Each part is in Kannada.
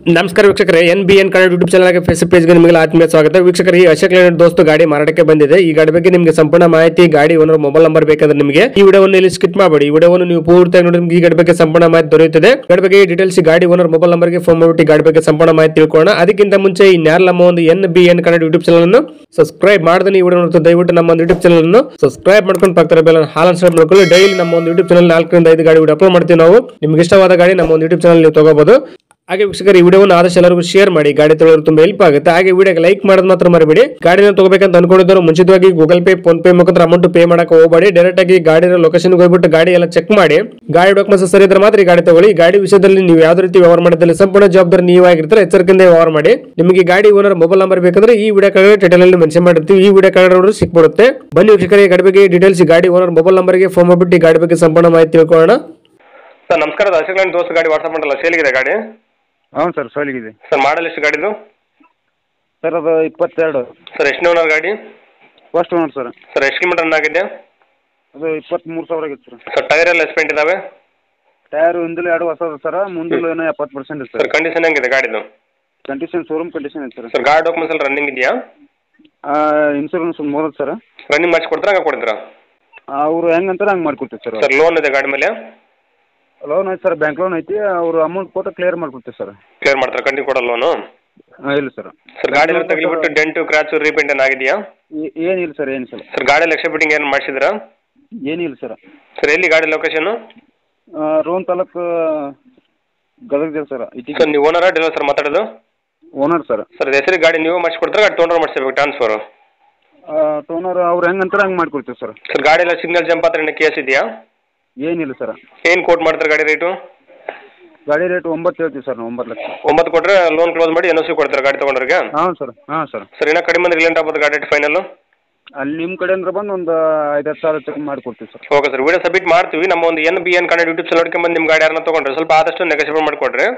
ನಮಸ್ಕಾರ ವೀಕ್ಷಕರೇ, NBN Kannada YouTube channel Facebook ಪೇಜ್ಗೆ ನಿಮಗೆ ಆತ್ಮೀಯ ಸ್ವಾಗತ. ವೀಕ್ಷಕರೇ, ಈ ಅಶೋಕ್ ಲೇಲ್ಯಾಂಡ್ ದೋಸ್ತು ಗಾಡಿ ಮಾರಾಟಕ್ಕೆ ಬಂದಿದೆ. ಈ ಗಾಡಿ ಬಗ್ಗೆ ನಿಮಗೆ ಸಂಪೂರ್ಣ ಮಾಹಿತಿ, ಗಾಡಿ ಓನರ್ ಮೊಬೈಲ್ ನಂಬರ್ ಬೇಕಂದ್ರೆ ನಿಮಗೆ ಈ ವಿಡಿಯೋವನ್ನು ಇಲ್ಲಿ ಸ್ಕಿಪ್ ಮಾಡಬೇಡಿ. ಈ ವಿಡಿಯೋವನ್ನು ನೀವು ಪೂರ್ತಿಯಾಗಿ ನೋಡಿ ನಿಮಗೆ ಈ ಗಾಡಿ ಬಗ್ಗೆ ಸಂಪೂರ್ಣ ಮಾಹಿತಿ ದೊರೆಯುತ್ತದೆ. ಗಾಡಿ ಬಗ್ಗೆ ಡೀಟೇಲ್ಸ್ ಗಾಡಿ ಓನರ್ ಮೊಬೈಲ್ ನಂಬರ್ಗೆ ಫೋನ್ ಮಾಡಿ ಗಾಡಿ ಬಗ್ಗೆ ಸಂಪೂರ್ಣ ಮಾಹಿತಿ ತಿಳ್ಕೊಳ್ಳೋಣ. ಅದಕ್ಕಿಂತ ಮುಂಚೆ ಈ ನಮ್ಮ ಒಂದು NBN ಕನ್ನಡ ಯೂಟ್ಯೂಬ್ ಚಾನಲ್ ಅನ್ನು ಸಬ್ಸ್ಕ್ರೈಬ್ ಮಾಡಿದ್ರೆ ಈ ವಿಡಿಯೋ ನೋಡ್ತಾ ದಯವಿಟ್ಟು ನಮ್ಮ ಒಂದು ಯೂಟ್ಯೂಬ್ ಚಾನಲ್ ಅನ್ನು ಸಬ್ಸ್ಕ್ರೈಬ್ ಮಾಡ್ಕೊಂಡು ಪಕ್ಕದ ಬೆಲ್ ಹಾಲ್ ಸಬ್ಸ್ಕ್ರೈಬ್ ಮಾಡ್ಕೊಳ್ಳಿ. ಡೈಲಿ ನಮ್ಮ ಒಂದು ಯೂಟ್ಯೂಬ್ ಚಾನಲ್ 4 ರಿಂದ 5 ಗಾಡಿ ವಿಡಿಯೋ ಅಪ್ಲೋಡ್ ಮಾಡ್ತೀವಿ ನಾವು. ನಿಮ್ಗೆ ಇಷ್ಟವಾದ ಗಾಡಿ ನಮ್ಮ ಒಂದು ಯೂಟ್ಯೂಬ್ ಚಾನಲ್ ನೀವು ತಗೋಬಹುದು. ಹಾಗೆ ವೀಕ್ಷಕರು, ಈ ವಿಡಿಯೋವನ್ನು ಆದಷ್ಟು ಎಲ್ಲರಿಗೂ ಶೇರ್ ಮಾಡಿ, ಗಾಡಿ ತೊಗೊಳ್ಳೋರು ತುಂಬಾ ಹೆಲ್ಪ್ ಆಗುತ್ತೆ. ಹಾಗೆ ವಿಡಿಯೋಗೆ ಲೈಕ್ ಮಾಡೋದು ಮಾತ್ರ ಮರಿಬೇಡಿ. ಗಾಡಿನ ತಗೋಬೇಕಂತ ಅನ್ಕೊಂಡಿದ್ದವರು ಮುಂಚಿತವಾಗಿ ಗೂಗಲ್ ಪೇ, ಫೋನ್ ಪೇ ಮುಖಾಂತರ ಅಮೌಂಟ್ ಪೇ ಮಾಡಕ್ಕೆ ಹೋಗಬೇಡಿ. ಡೈರೆಕ್ಟ್ ಆಗಿ ಗಾಡಿಯ ಲೊಕೇಶನ್ ಹೋಗ್ಬಿಟ್ಟು ಗಾಡಿ ಎಲ್ಲ ಚೆಕ್ ಮಾಡಿ, ಗಾಡಿ ಡಾಕ್ಯುಮೆಂಟ್ಸ್ ಸರಿ ಇದ್ರೆ ಮಾತ್ರ ಈ ಗಾಡಿ ತಗೊಳ್ಳಿ. ಗಾಡಿ ವಿಷಯದಲ್ಲಿ ನೀವು ಯಾವ್ದು ರೀತಿ ವ್ಯವಹಾರ ಮಾಡಿದಲ್ಲಿ ಸಂಪೂರ್ಣ ಜವಾಬ್ದಾರಿ ನೀವಾಗಿರ್ತಾರೆ. ಎಚ್ಚರಿಕೆಯಿಂದ ವ್ಯವಹಾರ ಮಾಡಿ. ನಿಮಗೆ ಗಾಡಿ ಓನರ್ ಮೊಬೈಲ್ ನಂಬರ್ ಬೇಕಂದ್ರೆ ಈ ವಿಡಿಯೋ ಕೆಳಗಡೆ ಟೈಟಲ್ ಅಲ್ಲಿ ಮೆನ್ಷನ್ ಮಾಡಿರ್ತೀವಿ. ಈ ವಿಡಿಯೋ ಕೆಳಗಡೆ ಸಿಕ್ಬಿಡುತ್ತೆ. ಬನ್ನಿ ವೀಕ್ಷಕರೇ, ಗಾಡಿ ಬಗ್ಗೆ ಡೀಟೇಲ್ಸ್ ಗಾಡಿ ಓನರ್ ಮೊಬೈಲ್ ನಂಬರ್ಗೆ ಫೋನ್ ಮಾಡಿಬಿಟ್ಟು ಗಾಡಿ ಬಗ್ಗೆ ಸಂಪೂರ್ಣ ಮಾಹಿತಿ ತಿಳ್ಕೊಳ್ಳೋಣ. ಸರ್ ನಮಸ್ಕಾರ, ಅಶೋಕ್ ಲೇಲ್ಯಾಂಡ್ ದೋಸ್ತ ಗಾಡಿ ವಾಟ್ಸಪ್ ಮಾಡಲ್ಲ, ಸೇಲಿಗಿದೆ ಗಾಡಿ? ಹೌದು ಸರ್, ಸೇಲಿಗಿದೆ. ಸರ್ ಮಾಡಲ್ ಎಷ್ಟು ಗಾಡಿದು? ಸರ್ ಅದು 22. ಸರ್ ಎಷ್ಟು ಓನರ್ ಗಾಡಿ? First owner sir. ಸರ್ ಎಷ್ಟು ಕಿಲೋಮೀಟರ್ ರನ್ ಆಗಿದೆ? ಅದು 23,000 ಆಗಿತ್ತು ಸರ್. ಸರ್ ಟೈರ್ ಎಲ್ಲ ಎಸ್ಪೆಂಟ್ ಇದಾವೆ? ಟೈರ್ ಹಿಂದಲೂ 2 ಹೊಸದು ಸರ್, ಮುಂದಲೂ ಏನೋ 70% ಇದೆ ಸರ್ ಸರ್. ಕಂಡೀಷನ್ ಹೆಂಗಿದೆ ಗಾಡಿದು? ಕಂಡೀಷನ್ ಶೋರೂಮ್ ಕಂಡೀಷನ್ ಐತೆ ಸರ್. ಸರ್ ಗಾಡಿ ಡಾಕ್ಯುಮೆಂಟ್ಸ್ ಎಲ್ಲ ರನ್ನಿಂಗ್ ಇದೆಯಾ? ಇನ್ಶೂರೆನ್ಸ್ ಮೂರದು ಸರ್. ರನ್ನಿಂಗ್ ಮಾಡಿಸ್ಕೊಡ್ತೀರಾ, ಹಂಗೆ ಕೊಡ್ತೀರಾ? ಅವರು ಹೆಂಗಂತಾರೆ ಹಂಗೆ ಮಾಡ್ಕೊಡ್ತೀವಿ ಸರ್. ಸರ್ ಲೋನ್ ಇದೆ ಗಾಡಿ ಮೇಲೆ? ಲೋನ್ ಐತೆ ಸರ್, ಬ್ಯಾಂಕ್ ಲೋನ್ ಐತಿ. ಅವರು ಅಮೌಂಟ್ ಕೊಟ್ಟು ಕ್ಲಿಯರ್ ಮಾಡ್ಕೊಡ್ತೀವಿ ಸರ್. ಕ್ಲಿಯರ್ ಮಾಡ್ತಾರೆ, ಕಂಟಿನ್ಯೂ ಕೊಡೋ ಲೋನು? ಇಲ್ಲ ಸರ್. ಸರ್ ಗಾಡಿ ಎಲ್ಲ ತಗಲಿಬಿಟ್ಟು ಡೆಂಟು ಕ್ರಾಚು ರೀಪೇಂಟ್ ಏನಾಗಿದೆಯಾ? ಏನಿಲ್ಲ ಸರ್, ಏನು ಸರ್. ಸರ್ ಗಾಡಿ ಎಕ್ಸ್ಟ್ರಾ ಫಿಟ್ಟಿಂಗ್ ಏನು ಮಾಡಿಸಿದ್ರಾ? ಏನಿಲ್ಲ ಸರ್. ಸರ್ ಎಲ್ಲಿ ಗಾಡಿ location? Rhone taluk, Gadag sir. Sir ನೀವು ಓನರಾ ಡೀಲರ್ ಸರ್ ಮಾತಾಡೋದು? Owner sir. ಸರ್ ಹೆಸರಿಗೆ ಗಾಡಿ ನೀವು ಮಾಡಿಸ್ಕೊಡ್ತಾರೆ, ಗಾಡಿ ತೊಗೊಂಡ್ರೆ ಮಾಡಿಸ್ಬೇಕು ಟ್ರಾನ್ಸ್ಫರು? ಟೋನರ್ ಅವ್ರು ಹೆಂಗಂತಾರೆ ಹಂಗೆ ಮಾಡ್ಕೊಡ್ತೀವಿ ಸರ್. ಸರ್ ಗಾಡಿ ಎಲ್ಲ ಸಿಗ್ನಲ್ ಜಂಪ್ ಹತ್ರ ಏನೋ ಕೇಸ್ ಇದೆಯಾ? ಏನಿಲ್ಲ ಸರ್. ಏನು ಕೋಟ್ ಮಾಡ್ತಾರೆ ಗಾಡಿ ರೇಟು? ಗಾಡಿ ರೇಟ್ 9 ಹೇಳ್ತೀವಿ ಸರ್, 9 ಲಕ್ಷ. 9 ಕೊಟ್ಟರೆ ಲೋನ್ ಕ್ಲೋಸ್ ಮಾಡಿ NOC ಕೊಡ್ತಾರೆ ಗಾಡಿ ತೊಗೊಂಡ್ರಿಗೆ? ಹಾಂ ಸರ್. ಹಾಂ ಸರ್. ಸರ್ ಇನ್ನೂ ಕಡಿಮೆ ಅಂದ್ರೆ ರಿಲೆಂಟ್ ಆಗ್ಬೋದು ಗಾಡಿ ರೇಟ್ ಫೈನಲ್ಲು? ಅಲ್ಲಿ ನಿಮ್ಮ ಕಡೆಯಿಂದ ಬಂದು ಒಂದು 5-10 ಸಾವಿರ ಚೆಕ್ ಮಾಡಿಕೊಡ್ತೀವಿ sir. Okay sir, video submit ಮಾಡ್ತೀವಿ. ನಮ್ಮ ಒಂದು NBN ಕನ್ನಡ ಯೂಟ್ಯೂಬ್ ಚಾನಲ್ ನೋಡ್ಕೊಂಡ್ಬಂದು ನಿಮ್ಮ ಗಾಡಿ ಯಾರನ್ನ ತೊಗೊಂಡ್ರೆ ಸ್ವಲ್ಪ ಆದಷ್ಟು ನೆಗೋಷಿಯೇಟ್ ಮಾಡಿಕೊಡ್ರಿ.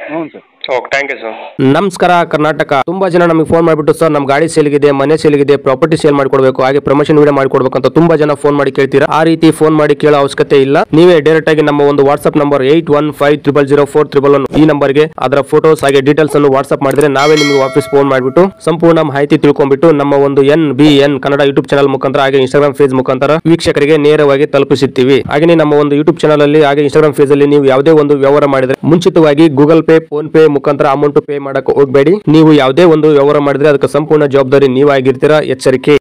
ಹ್ಞೂ sir. Okay, thank you sir. ನಮಸ್ಕಾರ ಕರ್ನಾಟಕ. ತುಂಬಾ ಜನ ನಮಗೆ ಫೋನ್ ಮಾಡಿಬಿಟ್ಟು ಸರ್ ನಮ್ಮ ಗಾಡಿ ಸೇಲ್ಗಿದೆ, ಮನೆ ಸೇಲ್ಗಿದೆ, ಪ್ರಾಪರ್ಟಿ ಸೇಲ್ ಮಾಡ್ಕೊಡ್ಬೇಕು, ಹಾಗೆ ಪ್ರಮೋಷನ್ ವಿಡಿಯೋ ಮಾಡ್ಕೊಡ್ಬೇಕು ಅಂತ ತುಂಬಾ ಜನ ಫೋನ್ ಮಾಡಿ ಕೇಳ್ತೀರಾ. ಆ ರೀತಿ ಫೋನ್ ಮಾಡಿ ಕೇಳೋ ಅವಶ್ಯಕತೆ ಇಲ್ಲ. ನೀವೇ ಡೈರೆಕ್ಟ್ ಆಗಿ ನಮ್ಮ ಒಂದು ವಾಟ್ಸ್ಆಪ್ ನಂಬರ್ 81500411 ಈ ನಂಬರ್ಗೆ ಅದರ ಫೋಟೋಸ್ ಹಾಗೆ ಡೀಟೇಲ್ಸ್ ಅನ್ನು ವಾಟ್ಸ್ಆಪ್ ಮಾಡಿದ್ರೆ ನಾವೇ ನಿಮಗೆ ವಾಪಸ್ ಫೋನ್ ಮಾಡಿಬಿಟ್ಟು ಸಂಪೂರ್ಣ ಮಾಹಿತಿ ತಿಳ್ಕೊಂಡ್ಬಿಟ್ಟು ನಮ್ಮ ಒಂದು NBN ಕನ್ನಡ ಯೂಟ್ಯೂಬ್ ಚಾನಲ್ ಮುಖಾಂತರ ಹಾಗೆ ಇನ್ಸ್ಟಾಗ್ರಾಮ್ ಪೇಜ್ ಮುಖಾಂತರ ವೀಕ್ಷಕರಿಗೆ ನೇರವಾಗಿ ತಲುಪಿಸುತ್ತೀವಿ. ಹಾಗೆ ನಮ್ಮ ಒಂದು ಯೂಟ್ಯೂಬ್ ಚಾನಲ್ ಅಲ್ಲಿ ಹಾಗೆ ಇನ್ಸ್ಟಾಗ್ರಾಮ್ ಪೇಜ್ ಅಲ್ಲಿ ನೀವು ಯಾವುದೇ ಒಂದು ವ್ಯವಹಾರ ಮಾಡಿದ್ರೆ ಮುಂಚಿತವಾಗಿ ಗೂಗಲ್ ಪೇ, ಫೋನ್ ಪೇ ಮುಖಾಂತರ ಅಮೌಂಟ್ ಪೇ ಮಾಡಕ್ಕೆ ಹೋಗಬೇಡಿ. ನೀವು ಯಾವುದೇ ಒಂದು ವ್ಯವಹಾರ ಮಾಡಿದ್ರೆ ಅದಕ್ಕೆ ಸಂಪೂರ್ಣ ಜವಾಬ್ದಾರಿ ನೀವಾಗಿರ್ತೀರಾ. ಎಚ್ಚರಿಕೆ.